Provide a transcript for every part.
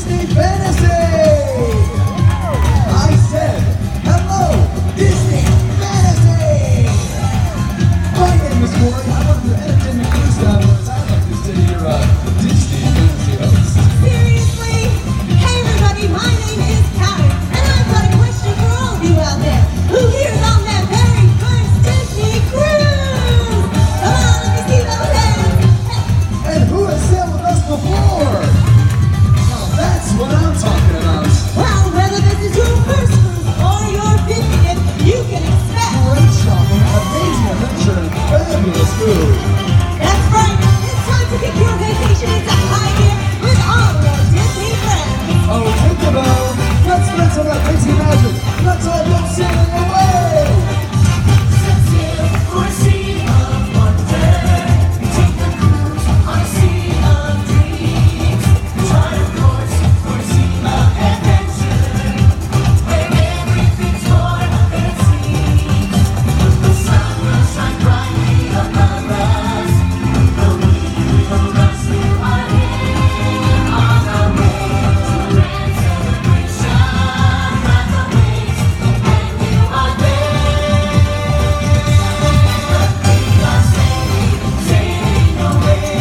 Disney Fantasy! I said, hello, Disney Fantasy! My name is Corey. I'm one of your entertainment news travelers. I'd like to say you're Disney Fantasy host. Seriously? Hey everybody, my name is Karen, and I've got a question for all of you out there. Who here's on that very first Disney cruise? Come on, let me see those hands. And who has sailed with us before? Now that's what I'm talking about. Well, whether this is your first cruise or your 50th, you can expect Great shopping, amazing adventure, and fabulous food. That's right. It's time to kick your vacation into high gear with all your Disney friends. Oh, Tinkerbell, let's spend some of that crazy magic. Let's all go sailing away. Set sail for a sea of wonder. Take the cruise on a sea of dreams. Chart a course for a sea of adventure, where everything's more than it seems. The sun will shine brightly above us. The wind will rush through our hair. On our way to a grand celebration. Ride the waves and you are there. We are sailing away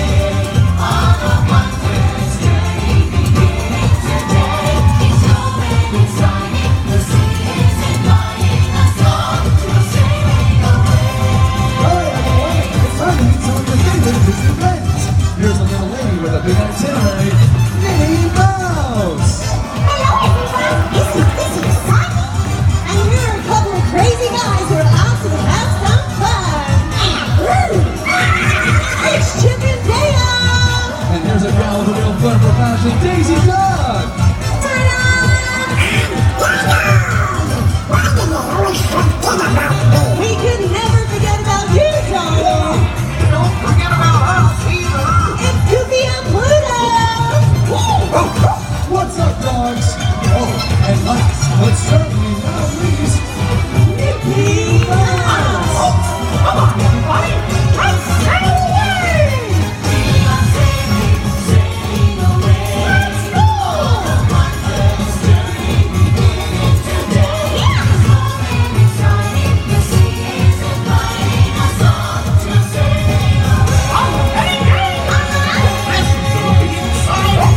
on a wondrous journey beginning today. It's going exciting, the sea is inviting us all to sailing away. All right, everyone, it's time to meet some of your favorite Disney friends. Here's a little lady with a big itinerary, Minnie Mouse. Hello everyone. This is exciting. And here are a couple of crazy guys who are out to have some fun. It's Chip and Dale. And here's a gal with a real fun for fashion, Daisy Duck. We could never forget about you, Donald. Don't forget about us either. It's Goofy and Pluto. What's up, dogs? Oh, and last, but certainly not least, Mickey Mouse. Come on, everybody. Let's sail away. We are sailing away. Let's go. On a wondrous journey beginning today. It's going exciting, the sea is inviting us all to sail away. This is gonna be exciting.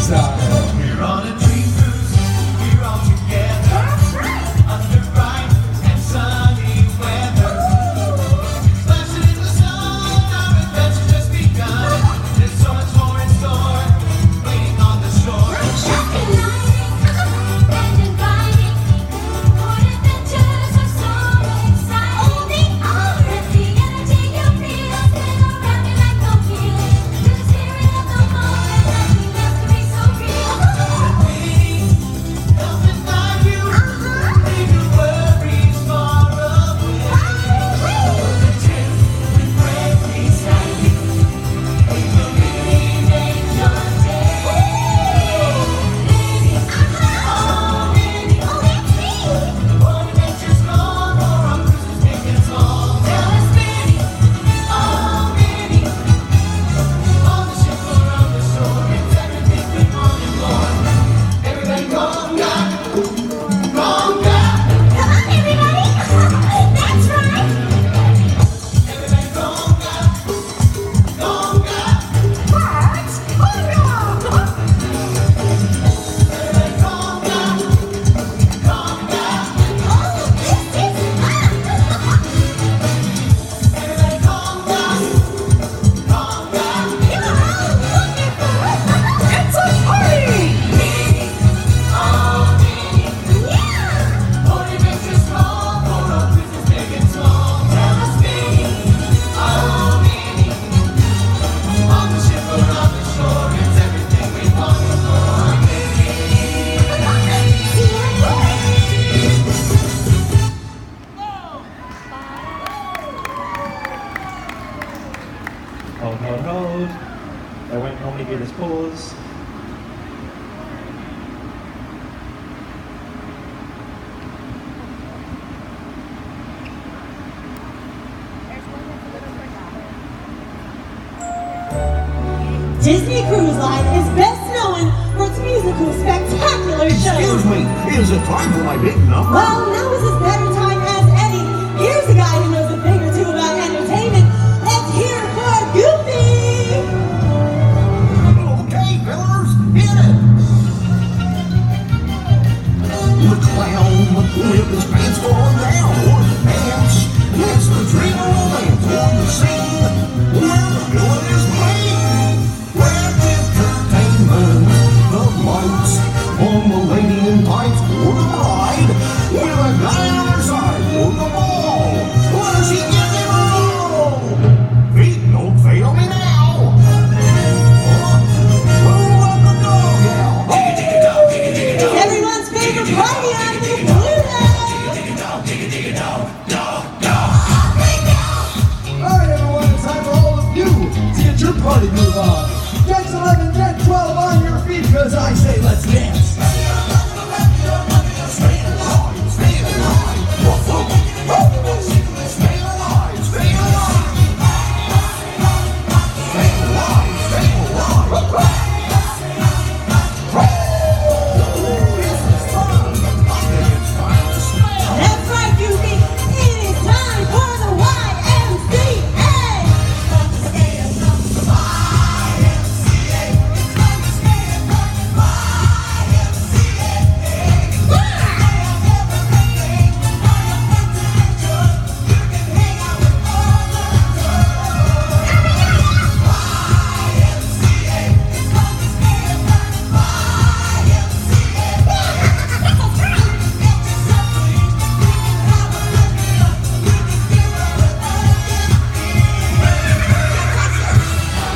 style. We're on a dream cruise, we're all together. Under bright and sunny weather. Splashing in the sun, our adventure just begun. There's so much more in store, waiting on the shore. Help and guide you, leave your worries far away. The tip with breath beside you, it will really make your day. What adventures gone, or our cruises big and small. Tell us, Minnie, oh Minnie, on the ship or on the shore, it's everything we want and more. Everybody conga, conga. Everybody conga, conga. Everybody conga, conga. Everybody conga, conga. It's a party! Minnie, oh Minnie, what adventures small, for our cruises big and small. Tell us, Minnie, oh Minnie, on the ship or on the shore, it's everything we want and more. Hold, hold, hold. There won't normally be this pause. Disney Cruise Line is best known for its musical spectacular shows. Excuse me, is it time for my big number? Well, now is as better time as any. Here's a guy who knows a thing or two about entertainment. Let's hear it for Goofy! Okay, fellas, hit it! The clown with his pants falling down, or the pants. It's the dream of romance on the scene, where the villain is playing. Grand entertainment, the lights on the lady in tights or the bride, with a guy on her side or the ball. What does she give him a roll? Feet don't fail me now. It's everyone's favorite party animal, Pluto! Alright everyone, it's time for all of you to get your party move on. Get 11, get 12 on your feet, because I say let's dance. That's right, Goofy! It is time for the YMCA!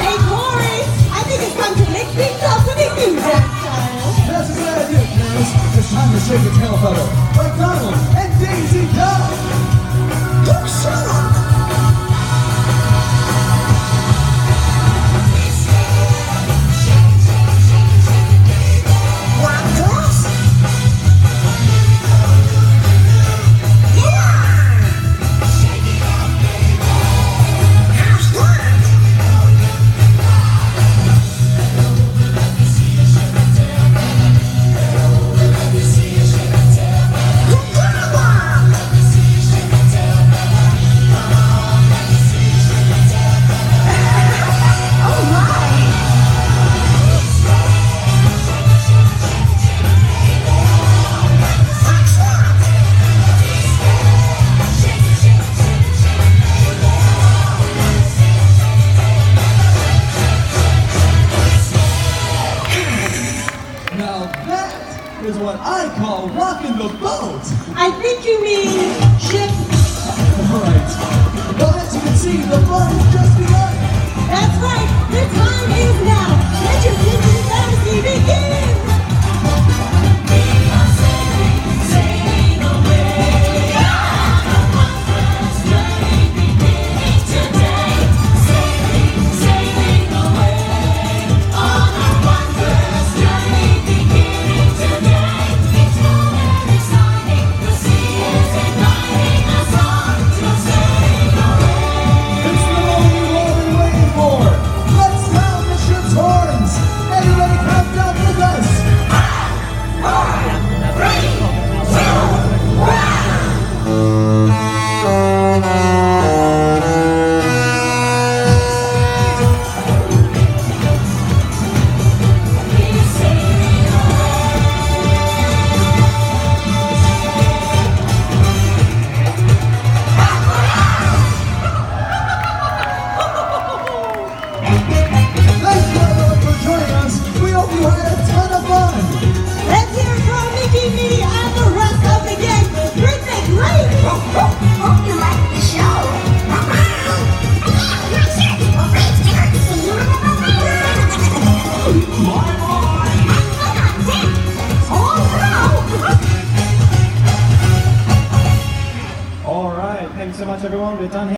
Hey, Corey! I think it's time to mix things up with the music style. That's a good idea, Clarence. It's time to shake the tail feather. Like Donald and Daisy Duck. Look, sure. Come on! is what I call rocking the boat. I think you mean ship. Right. Well, as you can see, the fun has just begun. That's right. The time is now. Let your Disney fantasy begin. We are sailing away on a wondrous journey beginning today. Sailing away on a wondrous journey beginning today. It's fun and exciting. The sea is inviting us on to sail away. It's the moment we've all been waiting for. Let's sound the ship's horns. Everybody count down with us. We're sailing Thank you everyone for joining us. We hope you had a ton of fun. Let's hear it from Mickey, Minnie, and the rest of the gang. Bring it great. Hope you like the show. All right. Thanks so much, everyone. We're done here.